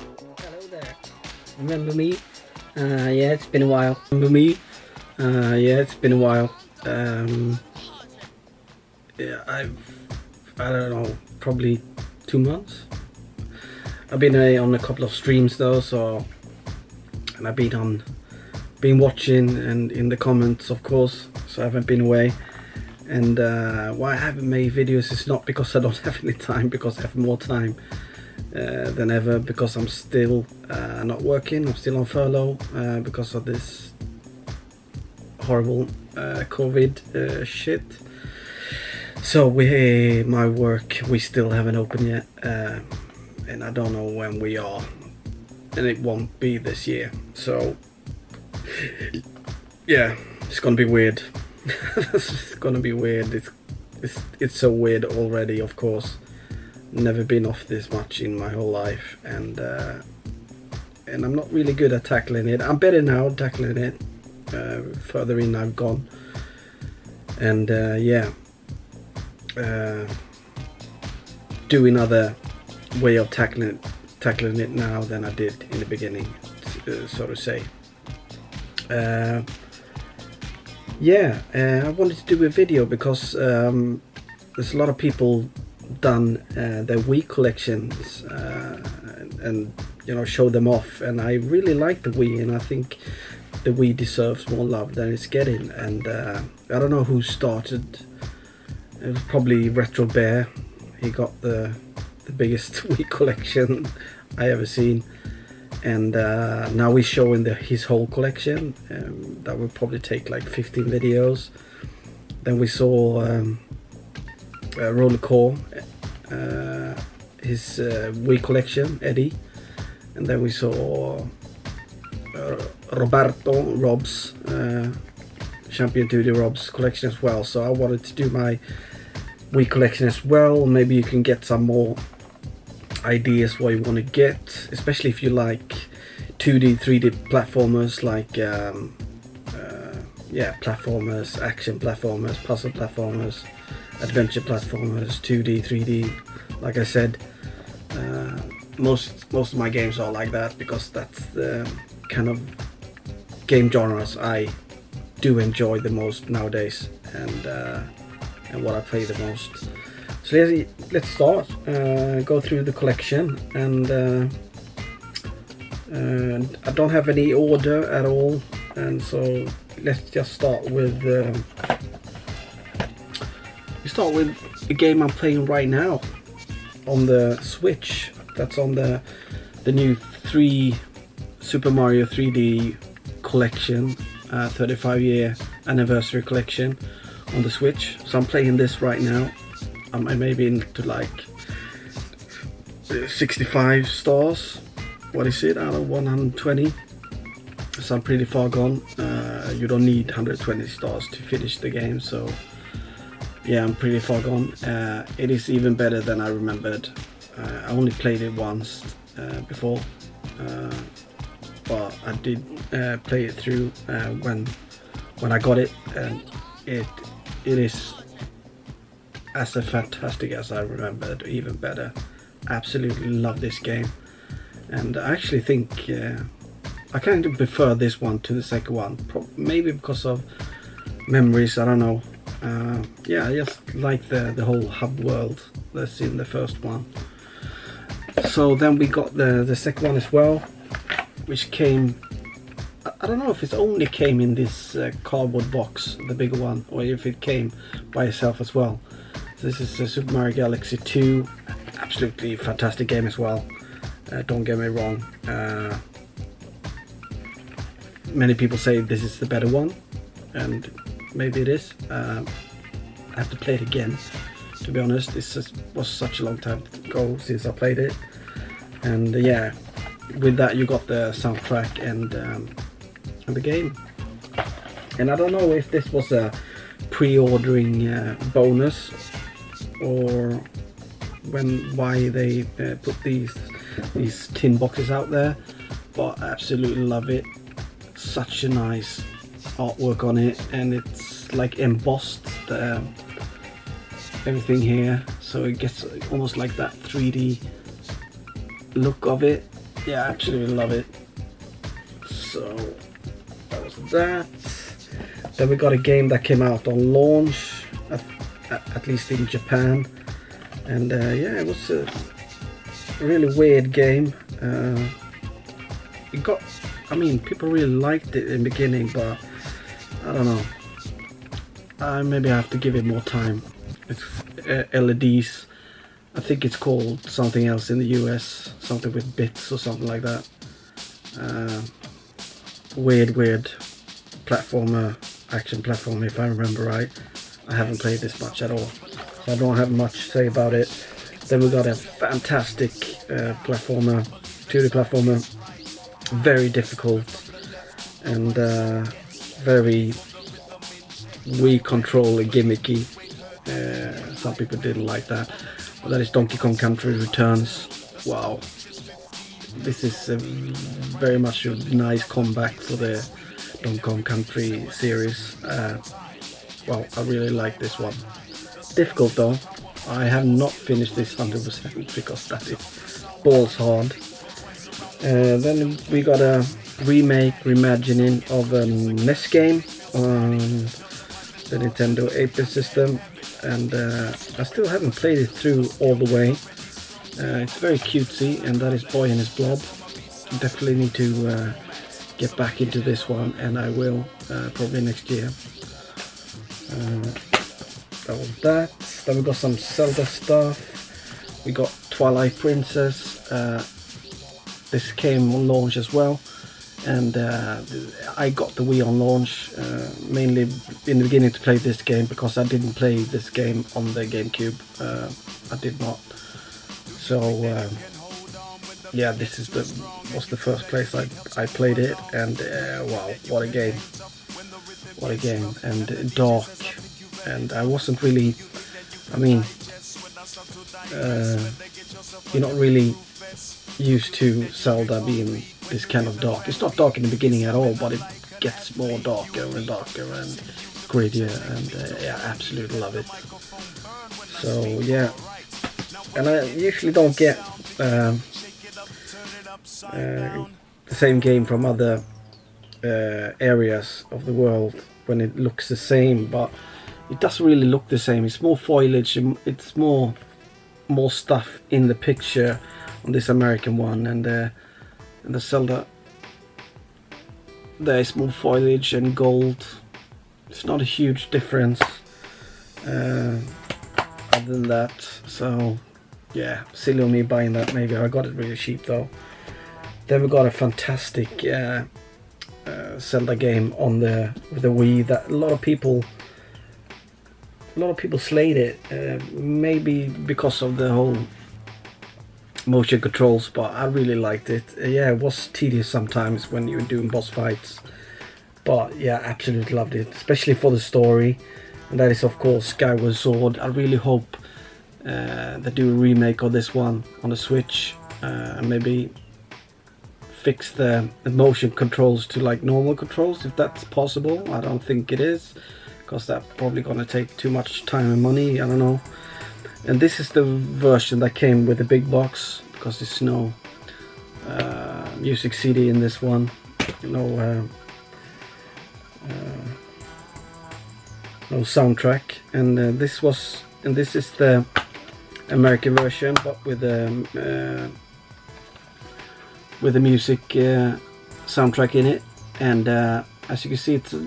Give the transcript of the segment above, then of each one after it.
Hello there. Remember me? Yeah, it's been a while. Remember me? Yeah, it's been a while. Yeah, I don't know, probably 2 months. I've been on a couple of streams though, and I've been watching and in the comments, of course. So I haven't been away. And why I haven't made videos is not because I don't have any time, because I have more time than ever, because I'm still not working. I'm still on furlough because of this horrible COVID shit. So my work, we still haven't opened yet, and I don't know when we are, and it won't be this year. So yeah, it's gonna be weird. It's gonna be weird. It's so weird already, of course. Never been off this much in my whole life, and I'm not really good at tackling it. I'm better now tackling it. Further in I've gone, and yeah, do another way of tackling it now than I did in the beginning, so to say. Yeah, I wanted to do a video because there's a lot of people done their Wii collections and show them off, and I really like the Wii, and I think the Wii deserves more love than it's getting. And I don't know who started. It was probably Retro Bear. He got the biggest Wii collection I ever seen, and now he's showing his whole collection. That will probably take like 15 videos. Then we saw RollerXcore, his Wii collection, Eddie, and then we saw Rob's Champion 2D Rob's collection as well. So I wanted to do my Wii collection as well. Maybe you can get some more ideas what you want to get, especially if you like 2D 3D platformers, like yeah, platformers, action platformers, puzzle platformers, adventure platformers, 2D 3D. Like I said, most of my games are like that, because that's the kind of game genres I do enjoy the most nowadays, and what I play the most. So let's start, go through the collection, and I don't have any order at all, and so let's just start with the game I'm playing right now on the Switch. That's on the new Super Mario 3D collection, 35-year anniversary collection on the Switch. So I'm playing this right now. I'm maybe into like 65 stars. What is it out of 120? So I'm pretty far gone. You don't need 120 stars to finish the game, so yeah, I'm pretty far gone. It is even better than I remembered. I only played it once before, but I did play it through when I got it, and it is as fantastic as I remembered, even better. Absolutely love this game, and I actually think I kind of prefer this one to the second one, maybe because of memories, I don't know. Yeah, I just like the whole hub world that's in the first one. So then we got the second one as well, which came, I don't know if it only came in this cardboard box, the bigger one, or if it came by itself as well. So this is Super Mario Galaxy 2, absolutely fantastic game as well. Don't get me wrong. Many people say this is the better one, and maybe it is. I have to play it again, to be honest. This was such a long time ago since I played it, and yeah, with that you got the soundtrack and the game. And I don't know if this was a pre-ordering bonus, or why they put these tin boxes out there, but I absolutely love it. Such a nice artwork on it, and it's like embossed everything here, so it gets almost like that 3D look of it. yeah, I absolutely love it. So that was that. Then we got a game that came out on launch, at least in Japan, and yeah, it was a really weird game. It got, I mean, people really liked it in the beginning, but I don't know. Maybe I have to give it more time. It's LEDs. I think it's called something else in the US, something with bits or something like that. Weird platformer, action platformer, if I remember right. I haven't played this much at all, so I don't have much to say about it. Then we got a fantastic platformer, 2D platformer, very difficult and very Wii controller gimmicky. Some people didn't like that. But that is Donkey Kong Country Returns. Wow, this is very much a nice comeback for the Donkey Kong Country series. Well, I really like this one. Difficult though. I have not finished this 100% because that is balls hard. Then we got a reimagining of a NES game on the Nintendo 8-bit system, and I still haven't played it through all the way. It's very cutesy, and that is Boy and His Blob. Definitely need to get back into this one, and I will probably next year. That was that. Then we got some Zelda stuff. We got Twilight Princess. This came on launch as well, and I got the Wii on launch mainly in the beginning to play this game because I didn't play this game on the GameCube. I did not. So yeah, this is was the first place I played it, and wow, what a game! What a game! And dark, and I wasn't really. I mean, you're not really used to Zelda being this kind of dark. It's not dark in the beginning at all, but it gets more darker and darker and grittier, and yeah, absolutely love it. So yeah, and I usually don't get the same game from other areas of the world when it looks the same, but it doesn't really look the same. It's more foliage, it's more stuff in the picture on this American one, and the Zelda, there is more foliage and gold. It's not a huge difference other than that. So yeah, silly of me buying that. Maybe I got it really cheap though. Then we got a fantastic Zelda game on the Wii that a lot of people slayed it. Maybe because of the whole motion controls, but I really liked it. Yeah, it was tedious sometimes when you were doing boss fights, but yeah, absolutely loved it, especially for the story, and that is of course Skyward Sword. I really hope they do a remake of this one on the Switch, and maybe fix the motion controls to like normal controls if that's possible. I don't think it is, because that's probably gonna take too much time and money. I don't know. And this is the version that came with the big box, because there's no music CD in this one, no soundtrack. And this is the American version, but with the music soundtrack in it. And as you can see, it's a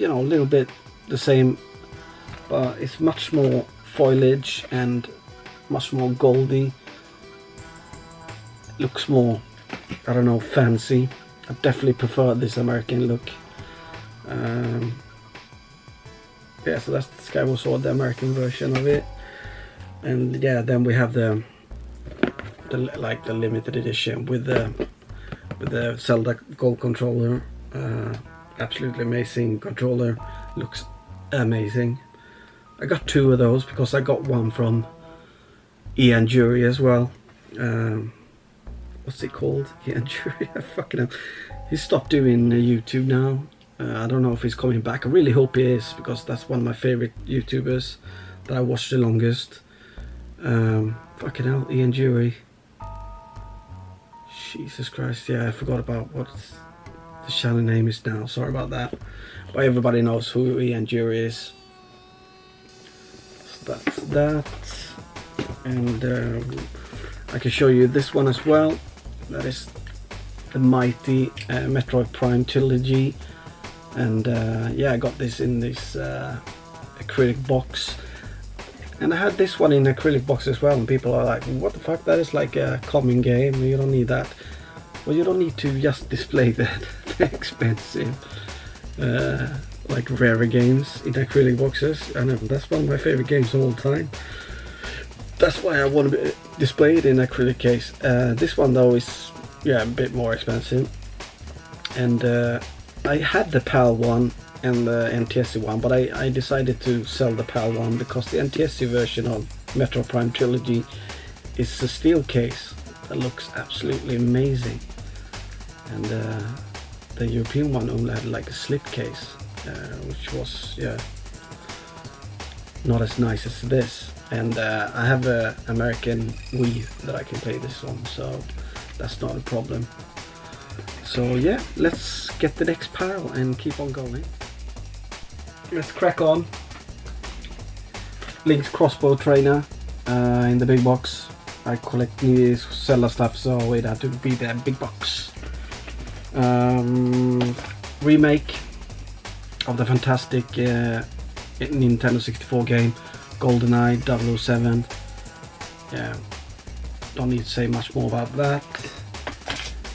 little bit the same, but it's much more foliage and much more goldy. Looks more, I don't know, fancy. I definitely prefer this American look. Yeah, so that's the Skyward Sword, the American version of it. And yeah, then we have the limited edition with the Zelda Gold controller. Absolutely amazing controller. Looks amazing. I got two of those because I got one from Ian Jury as well. What's it called? Ian Jury? Fucking hell. He stopped doing YouTube now. I don't know if he's coming back. I really hope he is, because that's one of my favorite YouTubers that I watched the longest. Fucking hell, Ian Jury. Jesus Christ, yeah, I forgot about what the channel name is now, sorry about that. But everybody knows who Ian Jury is. So that's that. And I can show you this one as well. That is the mighty Metroid Prime trilogy. And yeah, I got this in this acrylic box. And I had this one in acrylic box as well, and people are like, what the fuck, that is like a common game, you don't need that. Well, you don't need to just display the expensive like rarer games in acrylic boxes. And that's one of my favorite games of all time. That's why I want to display it in acrylic case. This one though is, yeah, a bit more expensive. And I had the PAL one and the NTSC one, but I decided to sell the PAL one because the NTSC version of Metro Prime Trilogy is a steel case that looks absolutely amazing. And the European one only had like a slip case, which was, yeah, not as nice as this. And I have a American Wii that I can play this on, so that's not a problem. So yeah, let's get the next pile and keep on going. Let's crack on. Link's crossbow trainer in the big box. I collect these Zelda stuff, so it had to be the big box. Remake of the fantastic Nintendo 64 game GoldenEye 007. Yeah, don't need to say much more about that.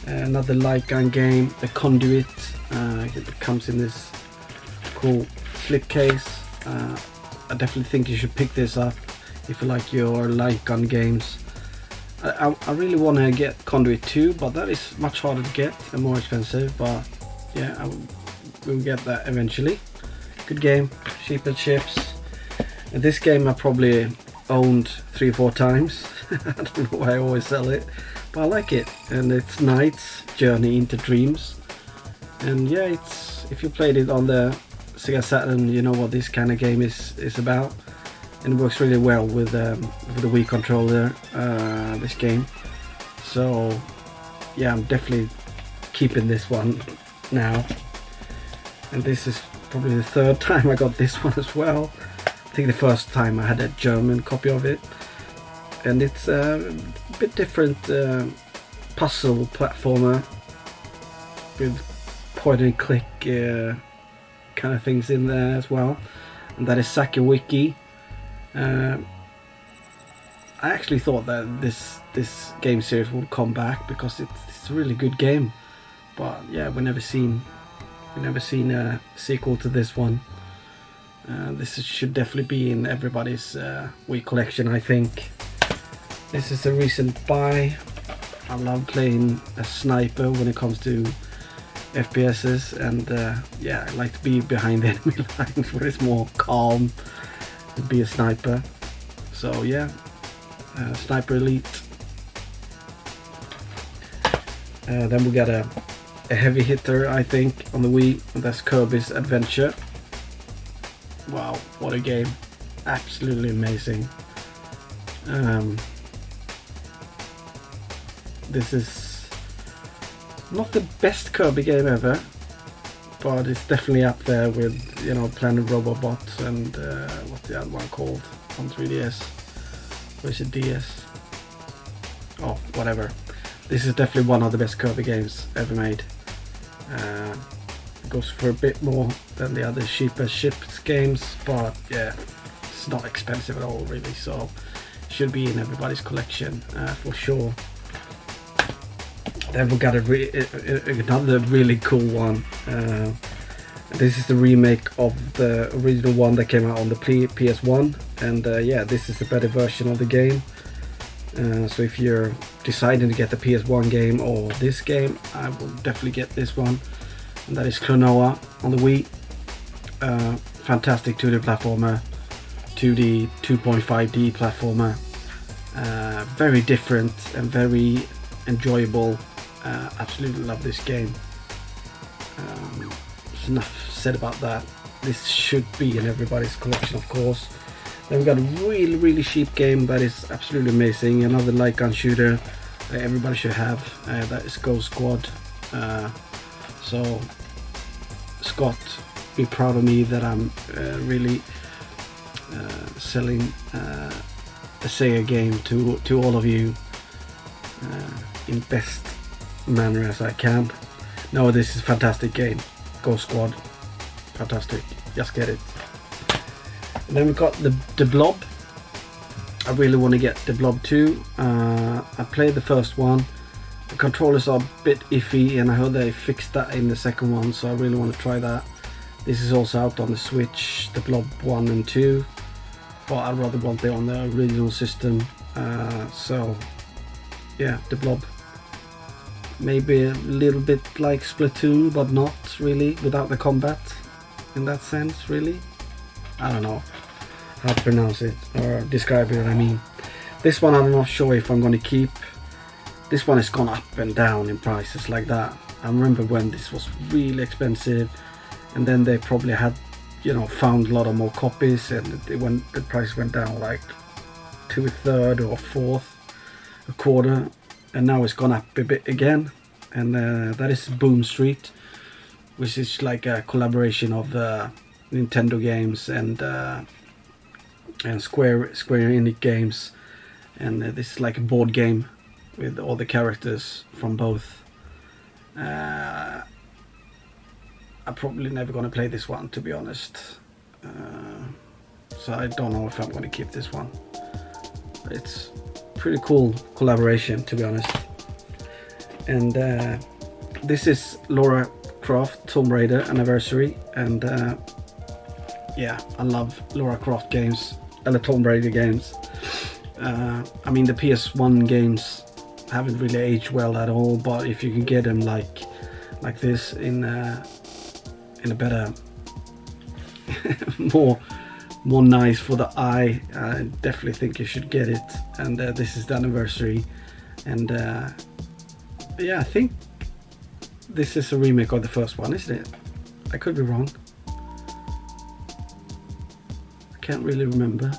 Another light gun game, the Conduit. It comes in this cool slipcase. I definitely think you should pick this up if you like your light gun games. I really want to get Conduit 2, but that is much harder to get and more expensive. But yeah, we'll get that eventually. Good game, cheap as chips. And this game I probably owned 3 or 4 times. I don't know why I always sell it, but I like it. And it's Knight's Journey into Dreams. And yeah, it's, if you played it on the Sega Saturn, you know what this kind of game is about. And it works really well with the Wii controller, this game. So yeah, I'm definitely keeping this one now. And this is probably the 3rd time I got this one as well. I think the first time I had a German copy of it. And it's a bit different puzzle platformer with point and click kind of things in there as well. And that is Sakawiki. I actually thought that this game series would come back because it's a really good game, but yeah, we never seen a sequel to this one. This should definitely be in everybody's Wii collection, I think. This is a recent buy. I love playing a sniper when it comes to FPSs, and yeah, I like to be behind the enemy lines where it's more calm to be a sniper. So yeah, Sniper Elite. Then we got a heavy hitter, I think, on the Wii, and that's Kirby's Adventure. Wow, what a game. Absolutely amazing. This is not the best Kirby game ever, but it's definitely up there with, you know, Planet Robobot and what's the other one called on 3DS? Or is it DS? Oh, whatever. This is definitely one of the best Kirby games ever made. It goes for a bit more than the other cheaper shipped games, but yeah, it's not expensive at all really, so it should be in everybody's collection for sure. Then we got another really cool one. This is the remake of the original one that came out on the PS1, and yeah, this is the better version of the game. So if you're deciding to get the PS1 game or this game, I will definitely get this one, and that is Klonoa on the Wii. Fantastic 2D platformer, 2D 2.5D platformer, very different and very enjoyable. Absolutely love this game. There's enough said about that. This should be in everybody's collection, of course. Then we got a really cheap game that is absolutely amazing. Another light gun shooter, everybody should have. That is Go Squad. So Scott, be proud of me that I'm really selling a Sega game to all of you in best manner as I can. No, this is a fantastic game. Go Squad, fantastic. Just get it. And then we got the Blob. I really want to get the Blob 2. I played the first one. The controllers are a bit iffy, and I heard they fixed that in the second one, so I really want to try that. This is also out on the Switch, the Blob 1 and 2, but I'd rather want it on the original system. So yeah, the Blob. Maybe a little bit like Splatoon, but not really, without the combat in that sense, really. I don't know how to pronounce it or describe it, I mean. This one I'm not sure if I'm going to keep. This one has gone up and down in prices like that. I remember when this was really expensive, and then they probably had, you know, found a lot of more copies, and when the price went down like to a third or a fourth, a quarter, and now it's gone up a bit again. And that is Boom Street, which is like a collaboration of Nintendo games and Square Enix games, and this is like a board game with all the characters from both. I'm probably never going to play this one, to be honest, so I don't know if I'm going to keep this one. It's pretty cool collaboration, to be honest. And this is Lara Croft Tomb Raider Anniversary, and yeah, I love Lara Croft games, Tomb Raider games. I mean, the PS1 games haven't really aged well at all, but if you can get them like this in a better more nice for the eye, I definitely think you should get it. And this is the anniversary, and yeah, I think this is a remake of the first one, isn't it? I could be wrong, I can't really remember.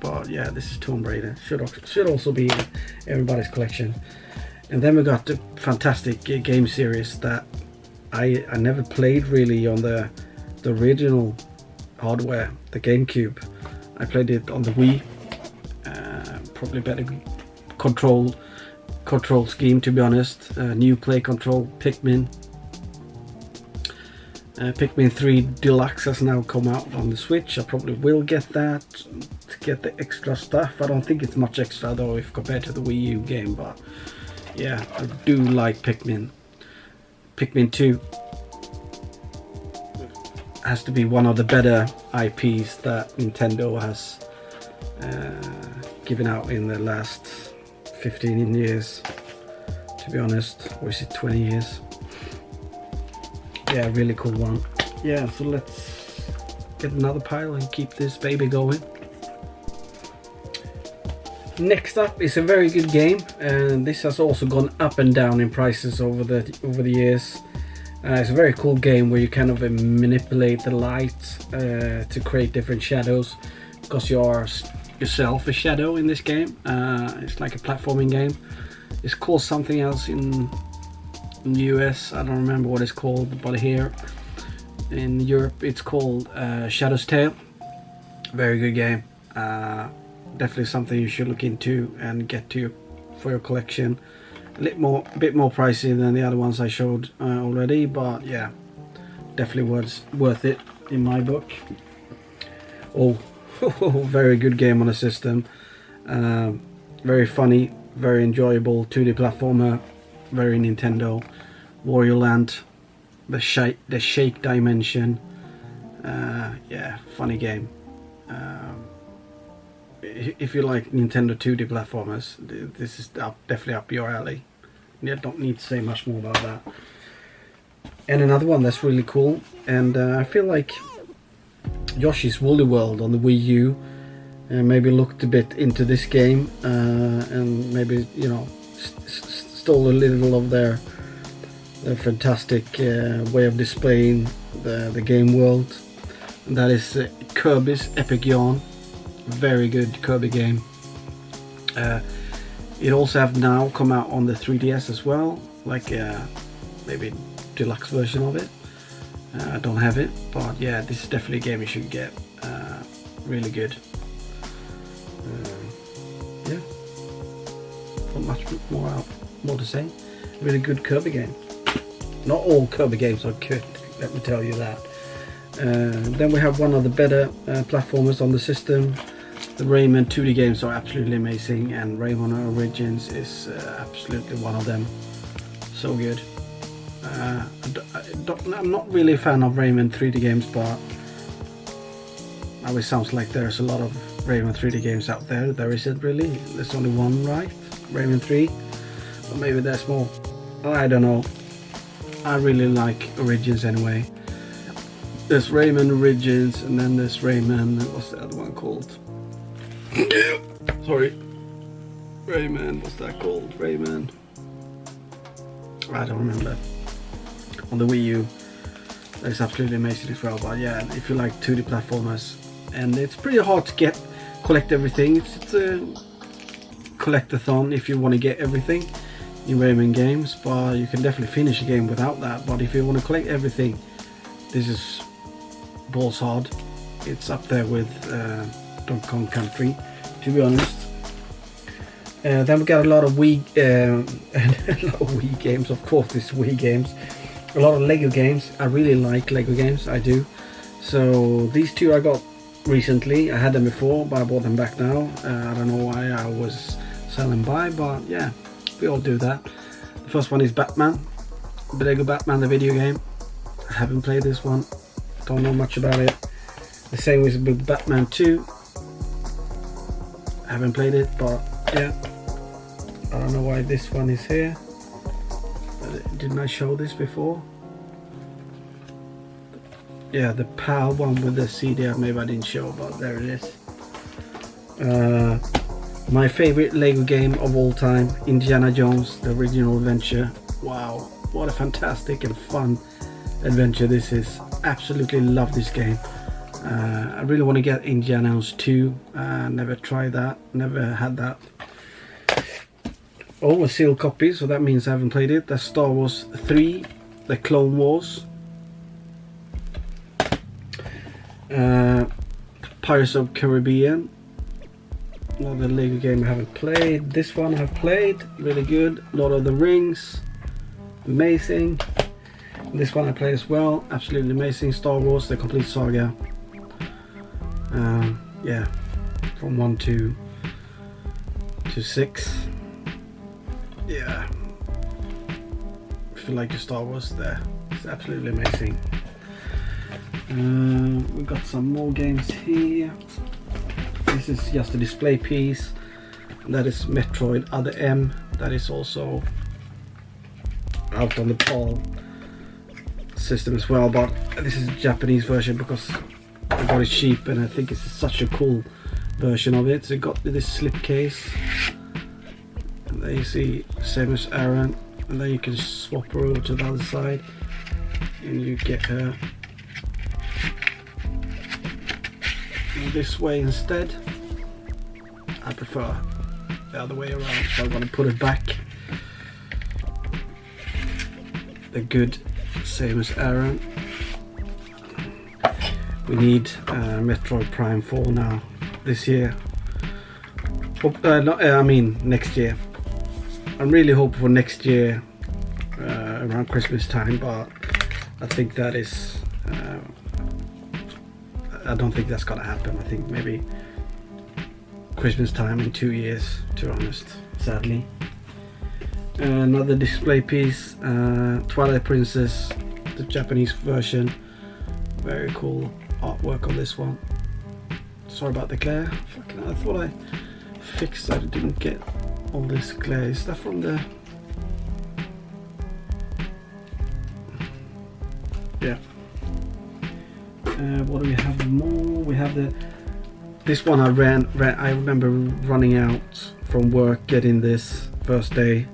But yeah, this is Tomb Raider. Should also be in everybody's collection. And then we got the fantastic game series that I never played really on the original hardware, the GameCube. I played it on the Wii. Probably better control scheme, to be honest. New play control, Pikmin. Pikmin 3 Deluxe has now come out on the Switch. I probably will get that to get the extra stuff. I don't think it's much extra though if compared to the Wii U game, but yeah, I do like Pikmin. Pikmin 2 has to be one of the better IPs that Nintendo has given out in the last 15 years, to be honest. Or is it 20 years? Yeah, really cool one. Yeah, so let's get another pile and keep this baby going. Next up is a very good game, and this has also gone up and down in prices over the years. It's a very cool game where you kind of manipulate the light to create different shadows, because you are yourself a shadow in this game. It's like a platforming game. It's called something else in the US, I don't remember what it's called, but here in Europe it's called Shadow's Tale. Very good game. Definitely something you should look into and get to for your collection. A bit more pricey than the other ones I showed already, but yeah, definitely worth it in my book. Oh, very good game on the system. Very funny, very enjoyable 2D platformer, very Nintendo. Wario Land, the shake dimension. Yeah, funny game. If you like Nintendo 2D platformers, this is definitely up your alley. You don't need to say much more about that. And another one that's really cool, and I feel like Yoshi's Woolly World on the Wii U maybe looked a bit into this game, and maybe, you know, stole a little of their fantastic way of displaying the game world. And that is Kirby's Epic Yarn. Very good Kirby game. It also have now come out on the 3DS as well, like maybe deluxe version of it. I don't have it, but yeah, this is definitely a game you should get. Really good. Yeah, not much more to say. Really good Kirby game. Not all Kirby games are good, let me tell you that. Then we have one of the better platformers on the system. The Rayman 2D games are absolutely amazing, and Rayman Origins is absolutely one of them. So good. I'm not really a fan of Rayman 3D games, but now it sounds like there's a lot of Rayman 3D games out there. There isn't really. There's only one, right? Rayman 3. But maybe there's more. I don't know. I really like Origins anyway. There's Rayman Origins, and then there's Rayman. What's the other one called? Sorry. Rayman. What's that called? Rayman. I don't remember. On the Wii U. That's absolutely amazing as well. But yeah, if you like 2D platformers, and it's pretty hard to collect everything. It's a collectathon if you want to get everything in Rayman games, but you can definitely finish a game without that. But if you want to collect everything, this is balls hard. It's up there with Donkey Kong Country, to be honest. Then we got a lot of Wii games, of course. It's Wii games. A lot of Lego games. I really like Lego games, I do. So these two I got recently. I had them before, but I bought them back now. I don't know why I was selling by, but yeah, we all do that. The first one is Batman, the Lego Batman, the video game. I haven't played this one, don't know much about it. The same with Batman 2. I haven't played it, but yeah, I don't know why this one is here. Didn't I show this before? Yeah, the PAL one with the CD, maybe I didn't show, but there it is. My favorite Lego game of all time, Indiana Jones, the original adventure. Wow, what a fantastic and fun adventure this is. Absolutely love this game. I really want to get Indiana Jones 2. Never tried that, never had that. Oh, a sealed copy, so that means I haven't played it. That's Star Wars 3, the Clone Wars. Pirates of Caribbean. Another Lego game I haven't played. This one I've played, really good. Lord of the Rings, amazing. This one I played as well, absolutely amazing. Star Wars, the complete saga. Yeah, from 1 to 6. Yeah, if you like your Star Wars, there, it's absolutely amazing. We've got some more games here. This is just a display piece. That is Metroid Other M. That is also out on the PAL system as well, but this is a Japanese version because I got it cheap, and I think it's such a cool version of it. So it got this slip case, and there you see Samus Aran, and then you can swap her over to the other side, and you get her this way instead. I prefer the other way around, so I'm going to put it back. The good Samus Aran. We need Metroid Prime 4 now, this year. I mean next year. I'm really hoping for next year, around Christmas time, but I think that is I don't think that's gonna happen. I think maybe Christmas time in 2 years, to be honest, sadly. Another display piece, Twilight Princess, the Japanese version. Very cool artwork on this one. Sorry about the glare. Fucking, I thought I fixed that. I didn't get all this glare. Is that from the... Yeah. What do we have more? We have the... This one I remember running out from work, getting this first day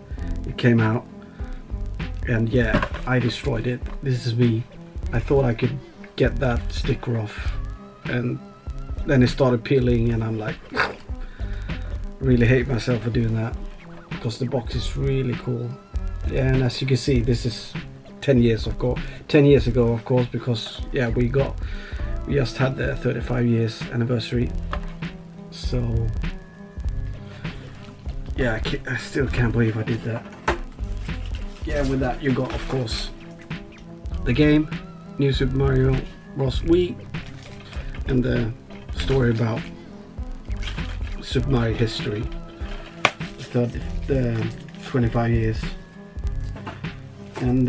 it came out. And yeah, I destroyed it. This is me. I thought I could get that sticker off, and then it started peeling, and I'm like, really hate myself for doing that. because the box is really cool. Yeah, and as you can see, this is 10 years ago, of course, because yeah, we just had the 35 years anniversary. So yeah, I still can't believe I did that. Yeah, with that you got, of course, the game, New Super Mario Bros. Wii, and the story about Super Mario history, the 25 years. And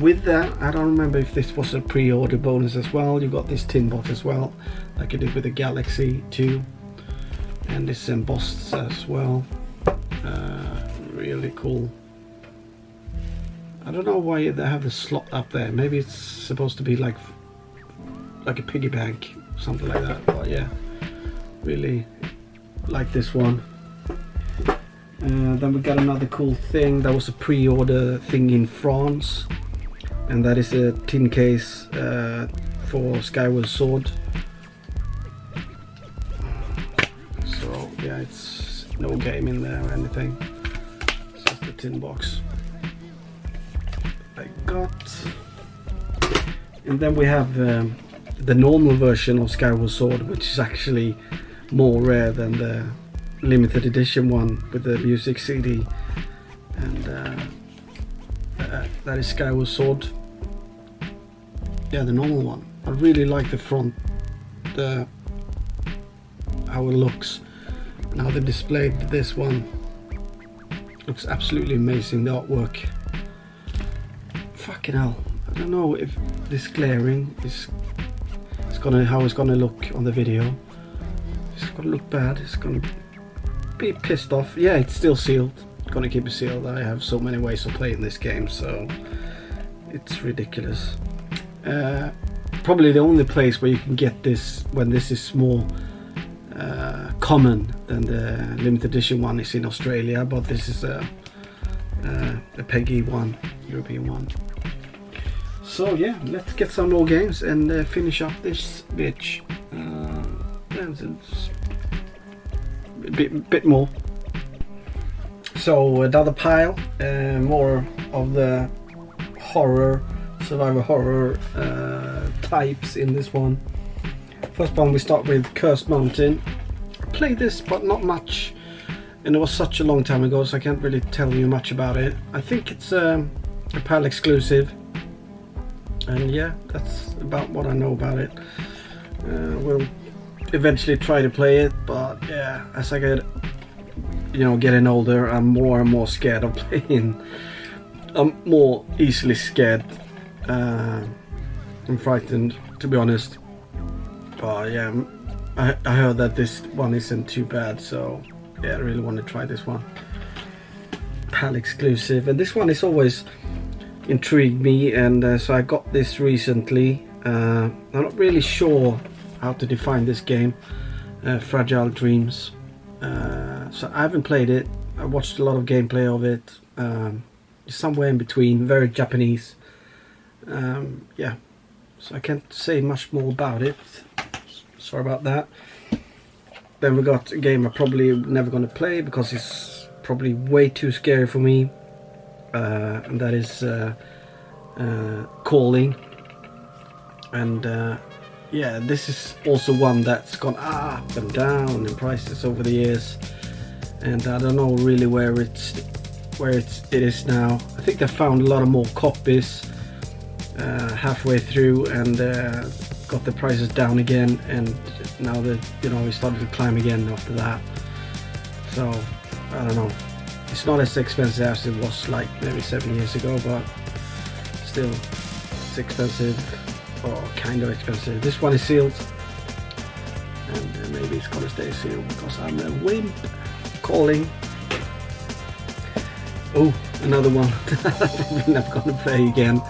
with that, I don't remember if this was a pre-order bonus as well. You got this tin box as well, like you did with the Galaxy 2, and this embossed as well. Really cool. I don't know why they have the slot up there. Maybe it's supposed to be like a piggy bank, something like that. But yeah, really like this one. Then we got another cool thing. That was a pre-order thing in France, and that is a tin case for Skyward Sword. So yeah, it's no game in there or anything. It's just a tin box I got. And then we have the normal version of Skyward Sword, which is actually more rare than the limited edition one with the music CD, and that is Skyward Sword. Yeah, the normal one. I really like the front, how it looks, and how they displayed this one. Looks absolutely amazing, the artwork. Fucking hell, I don't know if this glaring is how it's gonna look on the video. It's gonna look bad. It's gonna be pissed off. Yeah, it's still sealed. Gonna keep it sealed. I have so many ways of playing this game, so it's ridiculous. Probably the only place where you can get this when this is more common than the limited edition one is in Australia, but this is a PEGI one, European one. So yeah, let's get some more games and finish up this bitch. A bit more. So another pile, more of the survival horror types in this one. First one we start with Cursed Mountain. I played this but not much, and it was such a long time ago, so I can't really tell you much about it. I think it's a PAL exclusive, and yeah, that's about what I know about it. We'll eventually try to play it, but yeah, as I get, getting older, I'm more and more scared of playing. I'm more easily scared and frightened, to be honest. But yeah, I heard that this one isn't too bad, so yeah, I really want to try this one. PAL exclusive, and this one is always intrigued me, and so I got this recently. I'm not really sure how to define this game, Fragile Dreams. So I haven't played it. I watched a lot of gameplay of it. Somewhere in between, very Japanese. Yeah, so I can't say much more about it. Sorry about that. Then we got a game I'm probably never going to play because it's probably way too scary for me, and that is Calling. And yeah, this is also one that's gone up and down in prices over the years, and I don't know really where it is now. I think they found a lot of more copies halfway through, and got the prices down again, and now that we started to climb again after that. So I don't know, it's not as expensive as it was like maybe 7 years ago, but still it's expensive, or kind of expensive. This one is sealed, and maybe it's gonna stay sealed because I'm a wimp. Calling. Oh, another one I'm never gonna play again.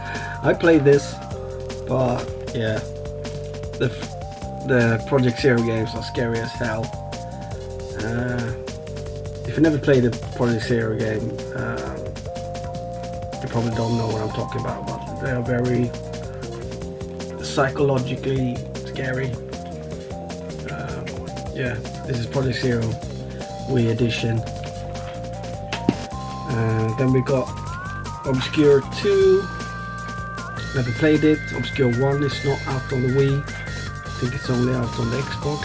I played this, but yeah, the Project Zero games are scary as hell. If you never played a Project Zero game, you probably don't know what I'm talking about, but they are very psychologically scary. Yeah, this is Project Zero. Wii edition. Then we got Obscure 2. Never played it. Obscure 1 is not out on the Wii. I think it's only out on the Xbox.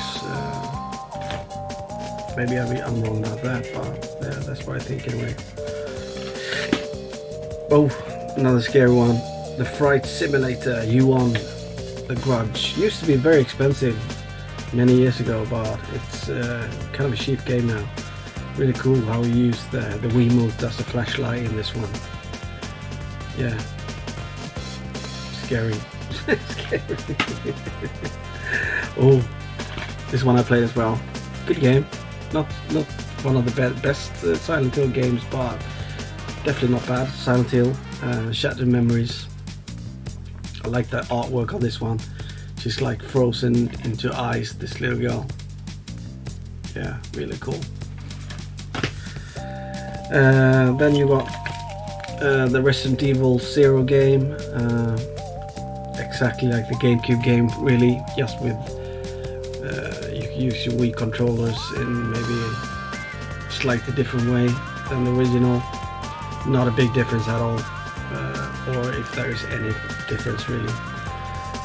Maybe I'm wrong about that, but yeah, that's what I think anyway. Oh, another scary one. The Fright Simulator U1, The Grudge. Used to be very expensive many years ago, but it's kind of a cheap game now. Really cool how we use the Weeble as a flashlight in this one. Yeah. Scary. Scary. Oh, this one I played as well. Good game. Not one of the best Silent Hill games, but definitely not bad. Silent Hill, Shattered Memories. I like the artwork on this one. She's like frozen into ice, this little girl. Yeah, really cool. Then you got the Resident Evil 0 game. Exactly like the GameCube game, really, just with you can use your Wii controllers in maybe a slightly different way than the original. Not a big difference at all, or if there is any difference really.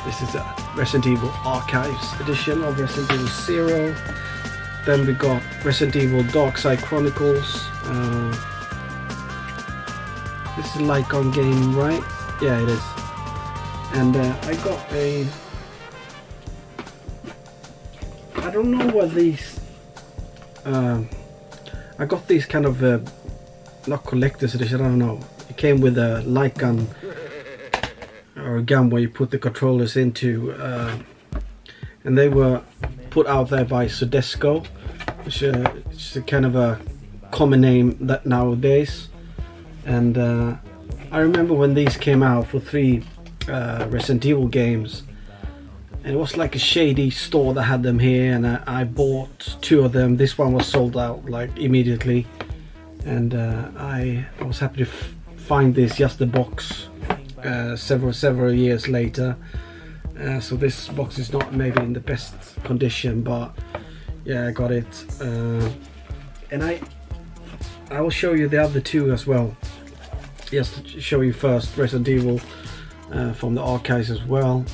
This is the Resident Evil Archives edition of Resident Evil 0. Then we got Resident Evil Dark Side Chronicles. This is a Lycon game, right? Yeah, it is. And I got a... I don't know what these... I got these kind of... not collector's edition, I don't know. It came with a light gun, or a gun where you put the controllers into, and they were put out there by Sodesco, which is a kind of a common name that nowadays. And I remember when these came out for 3 Resident Evil games, and it was like a shady store that had them here, and I bought 2 of them. This one was sold out like immediately. And I was happy to find this, just the box, several years later. So this box is not maybe in the best condition, but yeah, I got it. And I will show you the other 2 as well. Just to show you first Resident Evil from the archives as well.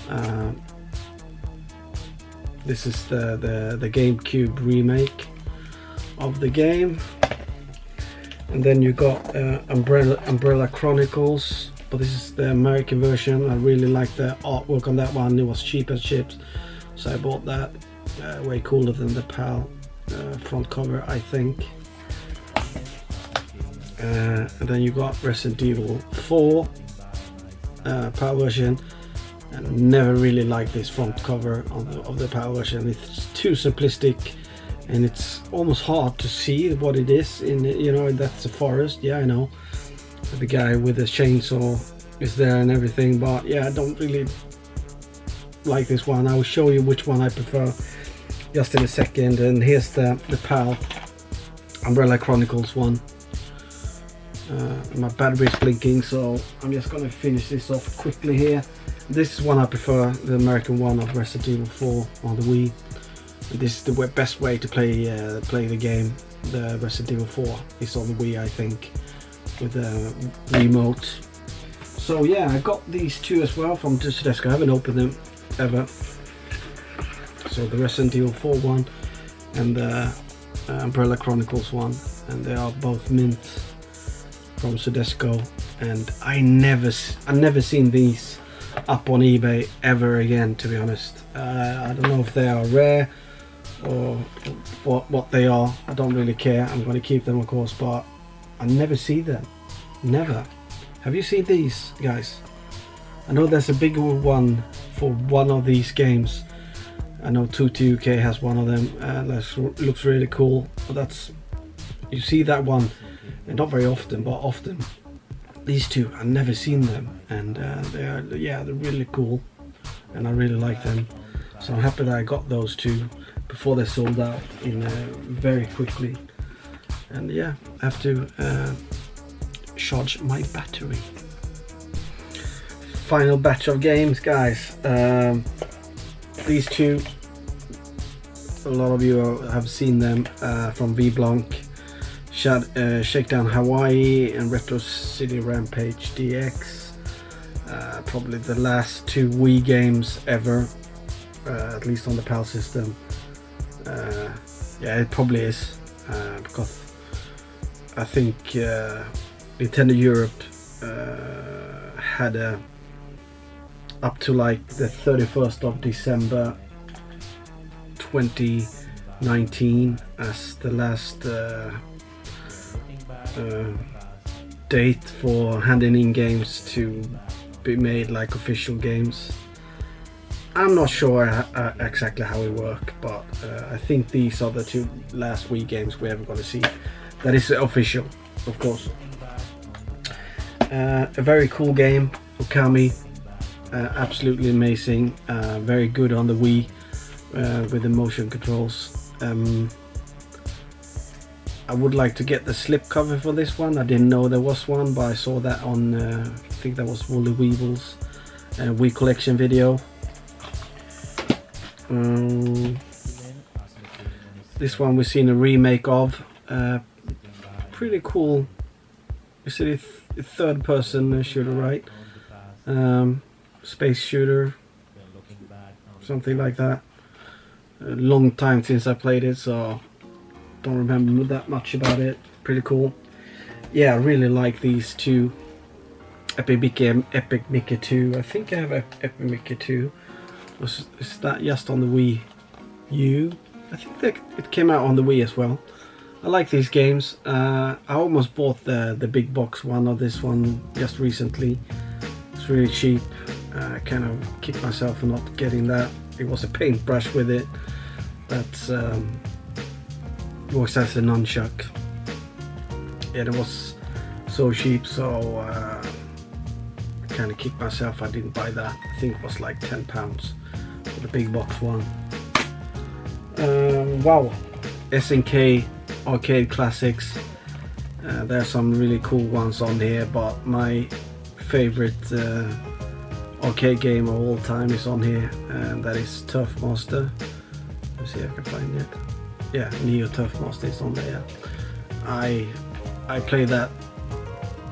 This is the GameCube remake of the game. And then you got Umbrella Chronicles, but this is the American version. I really like the artwork on that one. It was cheap as chips, so I bought that. Way cooler than the PAL front cover, I think. And then you got Resident Evil 4 PAL version. And never really liked this front cover of the PAL version. It's too simplistic. And it's almost hard to see what it is in, you know, that's a forest. Yeah, I know. The guy with the chainsaw is there and everything, but yeah, I don't really like this one. I will show you which one I prefer just in a second. And here's the PAL Umbrella Chronicles one. My battery is blinking, so I'm just gonna finish this off quickly here. This is one I prefer, the American one of Resident Evil 4 on the Wii. This is the best way to play the game. The Resident Evil 4 is on the Wii, I think, with a remote. So yeah, I got these 2 as well from Sodesco. I haven't opened them ever. So the Resident Evil 4 one and the Umbrella Chronicles one, and they are both mint from Sodesco. And I never seen these up on eBay ever again, to be honest. I don't know if they are rare or what they are. I don't really care. I'm going to keep them, of course, but I never see them. Never. Have you seen these, guys? I know there's a bigger one for one of these games. I know 22UK has one of them, and that looks really cool. But that's, you see that one, and not very often, but often. These 2, I've never seen them, and they're really cool, and I really like them. So I'm happy that I got those 2 before they sold out very quickly. And yeah, I have to charge my battery. Final batch of games, guys. These 2 A lot of you have seen them from Weeble, Shakedown Hawaii and Retro City Rampage DX. Probably the last 2 Wii games ever, at least on the PAL system. Yeah, it probably is, because I think Nintendo Europe had up to like the 31st of December 2019 as the last date for handing in games to be made like official games. I'm not sure exactly how it works, but I think these are the 2 last Wii games we're ever going to see. That is official, of course. A very cool game, Okami. Absolutely amazing. Very good on the Wii with the motion controls. I would like to get the slipcover for this one. I didn't know there was one, but I saw that on I think that was Weeble's Wii Collection video. This one we've seen a remake of. Pretty cool. Is it a third-person shooter, right? Space shooter, something like that. A long time since I played it, so don't remember that much about it. Pretty cool. Yeah, I really like these 2. Epic Mickey 2. I think I have Epic Mickey 2. Is that just on the Wii U? I think that it came out on the Wii as well. I like these games. I almost bought the big box one of this one just recently. It's really cheap. I kind of kicked myself for not getting that. It was a paintbrush with it. That's it was as a nunchuck. Yeah, it was so cheap, so I kind of kicked myself I didn't buy that. I think it was like £10 for the big box one. Wow, SNK Arcade Classics. There are some really cool ones on here, but my favorite arcade game of all time is on here, and that is Turf Master. Let's see if I can find it. Yeah, Neo Turf Master is on there. I play that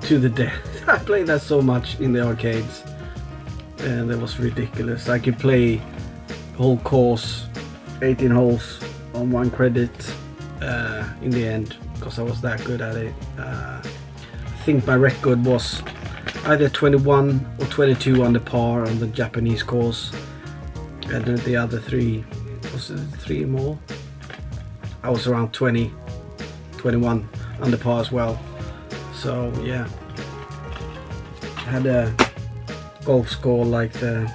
to the death. I played that so much in the arcades, and it was ridiculous. I could play whole course, 18 holes on 1 credit in the end, because I was that good at it. I think my record was either 21 or 22 under par on the Japanese course, and then the other 3, was it 3 more? I was around 20, 21 under par as well. So yeah, had a golf score like the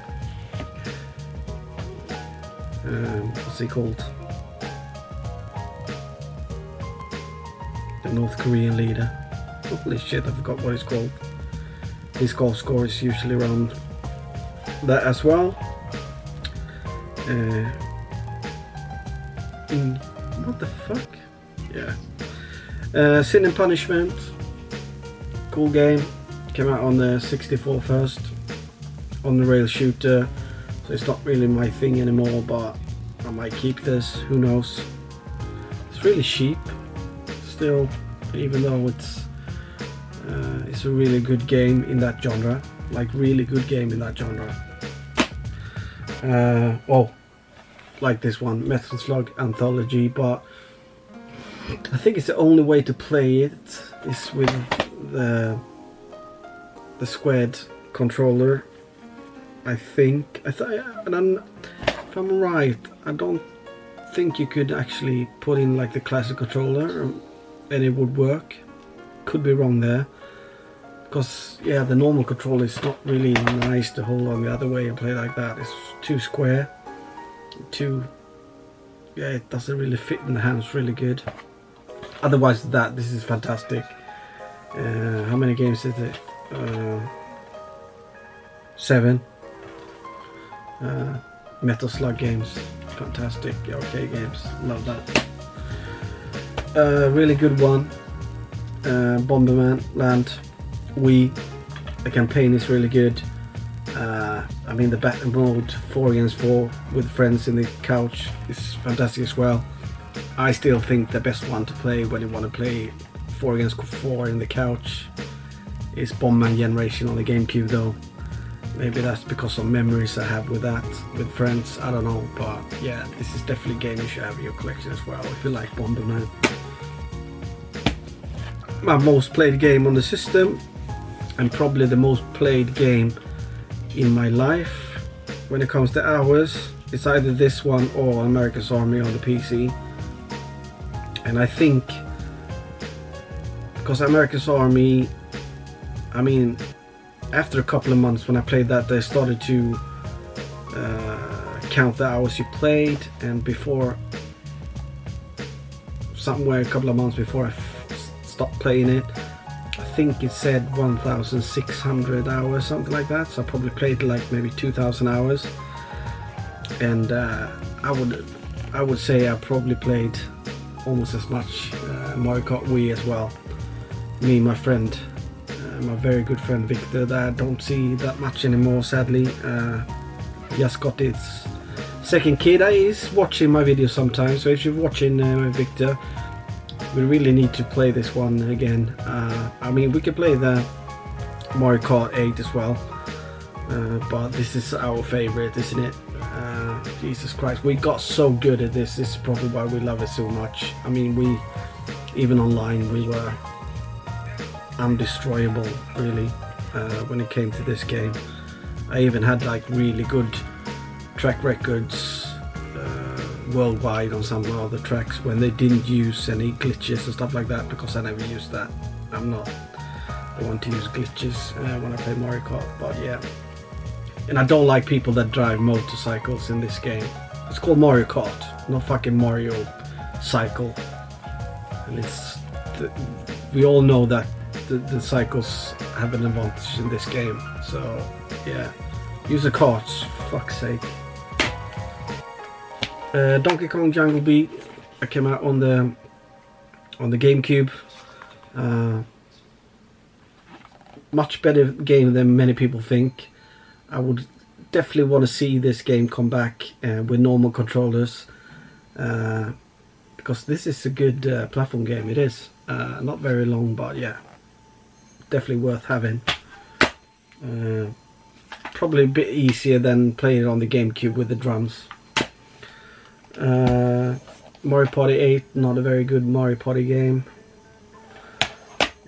what's it called? The North Korean leader. Holy shit, I forgot what it's called. His golf score is usually around that as well. What the fuck? Yeah. Sin and Punishment. Cool game. Came out on the 64 first. On the rail shooter. So it's not really my thing anymore, but I might keep this. Who knows? It's really cheap. Still, even though it's a really good game in that genre. Like really good game in that genre. Oh, like this one, Metal Slug Anthology, but I think it's the only way to play it is with the squared controller. I think. If I'm right, I don't think you could actually put in like the classic controller and it would work. Could be wrong there. Because yeah, the normal controller is not really nice to hold on the other way and play like that. It's too square. Yeah, it doesn't really fit in the hands really good. Otherwise this is fantastic. How many games is it? 7 Metal Slug games. Fantastic arcade games. Love that. Really good one. Bomberman Land Wii. The campaign is really good. I mean, the battle mode 4 against 4 with friends in the couch is fantastic as well. I still think the best one to play when you want to play 4 against 4 in the couch is Bomberman Generation on the GameCube though. Maybe that's because of memories I have with that, with friends, I don't know, but yeah, this is definitely a game you should have in your collection as well if you like Bomberman. My most played game on the system, and probably the most played game in my life when it comes to hours, it's either this one or America's Army on the PC. And I think because America's Army, I mean, after a couple of months when I played that, they started to count the hours you played, and before, somewhere a couple of months before I stopped playing it, I think it said 1,600 hours, something like that. So I probably played like maybe 2,000 hours, and I would say I probably played almost as much Mario Kart Wii as well. Me and my friend, my very good friend Victor, that I don't see that much anymore sadly. Just got his second kid. He's watching my videos sometimes, so if you're watching Victor, we really need to play this one again. I mean, we can play the Mario Kart 8 as well, but this is our favorite, isn't it? Jesus Christ, we got so good at this. This is probably why we love it so much. I mean, we, even online, we were undestroyable really when it came to this game. I even had like really good track records worldwide on some other tracks when they didn't use any glitches and stuff like that, because I never used that. I'm not the one to use glitches when I play Mario Kart, but yeah. And I don't like people that drive motorcycles in this game. It's called Mario Kart, not fucking Mario Cycle. And it's we all know that the cycles have an advantage in this game, so yeah, use the carts, fuck's sake. Donkey Kong Jungle Beat, I came out on the GameCube. Much better game than many people think. I would definitely want to see this game come back with normal controllers, because this is a good platform game. It is not very long, but yeah, definitely worth having. Probably a bit easier than playing it on the GameCube with the drums. Mario Party 8, not a very good Mario Party game.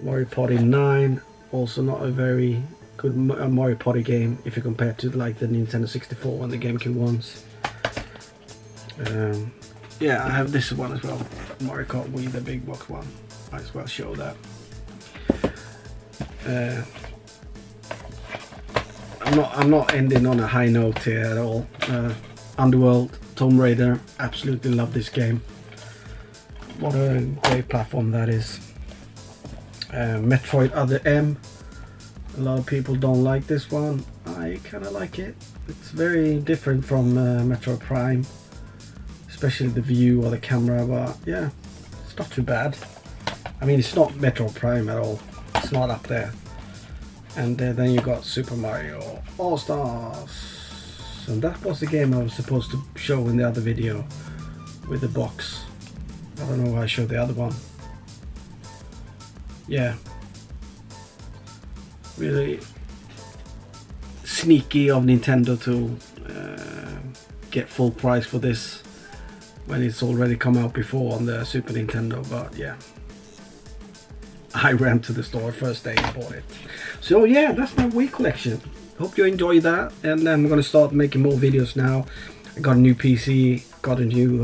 Mario Party 9, also not a very good Mario Party game if you compare to like the Nintendo 64 and the GameCube ones. Yeah, I have this one as well, Mario Kart Wii, the big box one. Might as well show that. I'm not ending on a high note here at all. Underworld, Tomb Raider, absolutely love this game. What a great platform that is. Metroid Other M, a lot of people don't like this one. I kind of like it. It's very different from Metroid Prime, especially the view or the camera, but yeah, it's not too bad. I mean, it's not Metroid Prime at all. It's not up there. And then you got Super Mario All-Stars. And that was the game I was supposed to show in the other video with the box. I don't know why I showed the other one. Yeah. Really sneaky of Nintendo to get full price for this when it's already come out before on the Super Nintendo, but yeah. I ran to the store first day and bought it. So yeah, that's my Wii collection. Hope you enjoy that, and I'm gonna start making more videos now. I got a new PC, got a new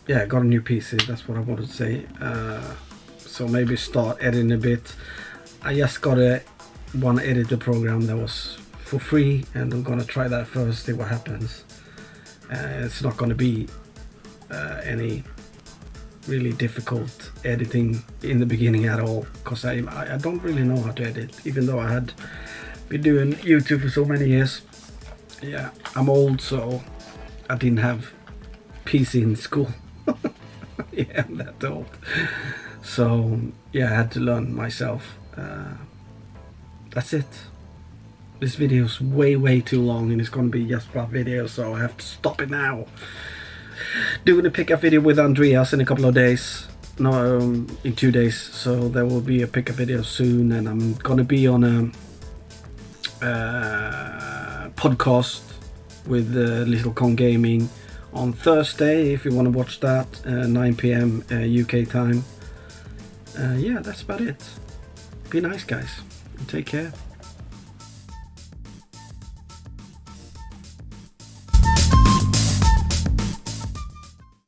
yeah, got a new PC, that's what I wanted to say. So maybe start editing a bit. I just got one editor program that was for free, and I'm gonna try that first, see what happens. It's not gonna be any really difficult editing in the beginning at all, because I don't really know how to edit, even though I had been doing YouTube for so many years. Yeah, I'm old, so I didn't have PC in school. Yeah, I'm that old. So yeah, I had to learn myself. that's it. This video is way too long, and it's going to be just about video, so I have to stop it now. Doing a pickup video with Andreas in a couple of days. No, in 2 days. So there will be a pickup video soon, and I'm going to be on a podcast with Little Con Gaming on Thursday, if you want to watch that, 9 p.m. UK time. Yeah, that's about it. Be nice, guys. Take care.